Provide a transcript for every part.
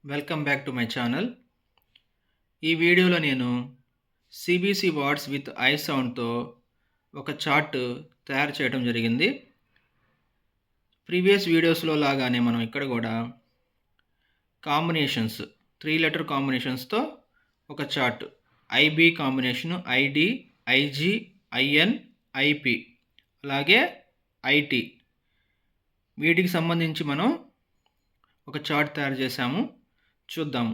Welcome back to my channel. ఈ వీడియోలో నేను సిబిసి వర్డ్స్ విత్ ఐ సౌండ్తో ఒక చార్ట్ తయారు చేయడం జరిగింది. ప్రీవియస్ వీడియోస్లో లాగానే మనం ఇక్కడ కూడా కాంబినేషన్స్ 3 లెటర్ కాంబినేషన్స్తో ఒక chart IB combination ID, IG, IN, IP అలాగే ఐటి వీటికి సంబంధించి మనం ఒక చార్ట్ తయారు చేశాము. చూద్దాం.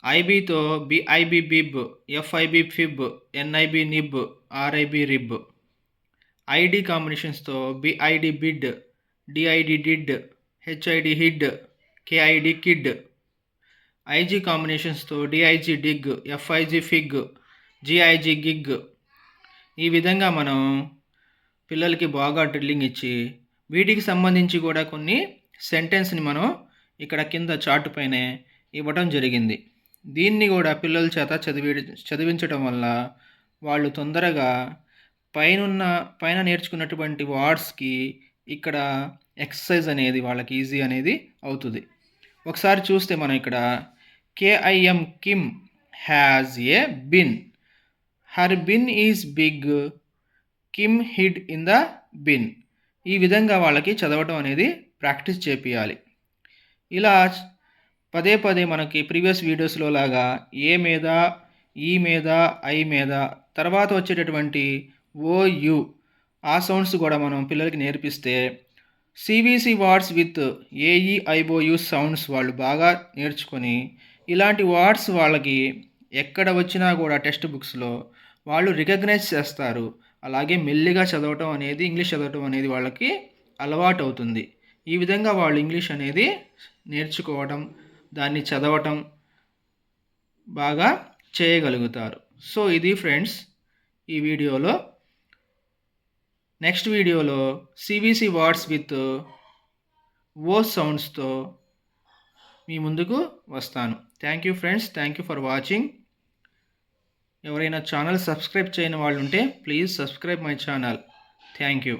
ఐబీతో BIB bib, FIB fib, NIB nib, RIB rib. ID కాంబినేషన్స్తో BID bid, DID did, HID hid, KID kid. IG కాంబినేషన్స్తో DIG dig, FIG fig, GIG gig. ఈ విధంగా మనం పిల్లలకి బాగా డ్రిల్లింగ్ ఇచ్చి వీటికి సంబంధించి కూడా కొన్ని సెంటెన్స్ని మనం ఇక్కడ కింద చార్ట్ పైనే ఇవ్వడం జరిగింది. దీన్ని కూడా పిల్లల చేత చదివించడం వల్ల వాళ్ళు తొందరగా పైన నేర్చుకున్నటువంటి వర్డ్స్కి ఇక్కడ ఎక్సర్సైజ్ అనేది వాళ్ళకి ఈజీ అనేది అవుతుంది. ఒకసారి చూస్తే మనం ఇక్కడ KIM Kim has a bin, her bin is big, Kim hid in the bin. ఈ విధంగా వాళ్ళకి చదవటం అనేది ప్రాక్టీస్ చేపియాలి. ఇలా పదే పదే మనకి ప్రీవియస్ వీడియోస్లో లాగా ఏ మీద, ఈ మీద, ఐ మీద తర్వాత వచ్చేటటువంటి ఓ యు ఆ సౌండ్స్ కూడా మనం పిల్లలకి నేర్పిస్తే CBC words with AE IOU sounds వాళ్ళు బాగా నేర్చుకొని ఇలాంటి వర్డ్స్ వాళ్ళకి ఎక్కడ వచ్చినా కూడా టెక్స్ట్ బుక్స్లో వాళ్ళు రికగ్నైజ్ చేస్తారు. అలాగే మెల్లిగా చదవటం అనేది, ఇంగ్లీష్ చదవటం అనేది వాళ్ళకి అలవాటు అవుతుంది. ఈ విధంగా వాళ్ళు ఇంగ్లీష్ అనేది నేర్చుకోవడం, దాన్ని చదవటం బాగా చేయగలుగుతారు. సో ఇది ఫ్రెండ్స్ ఈ వీడియోలో. నెక్స్ట్ వీడియోలో సిబిసి వర్డ్స్ విత్ ఓ సౌండ్స్తో మీ ముందుకు వస్తాను. Thank you friends, thank you for watching. ఎవరైనా ఛానల్ సబ్స్క్రైబ్ చేయని వాళ్ళు ఉంటే please subscribe my channel. Thank you.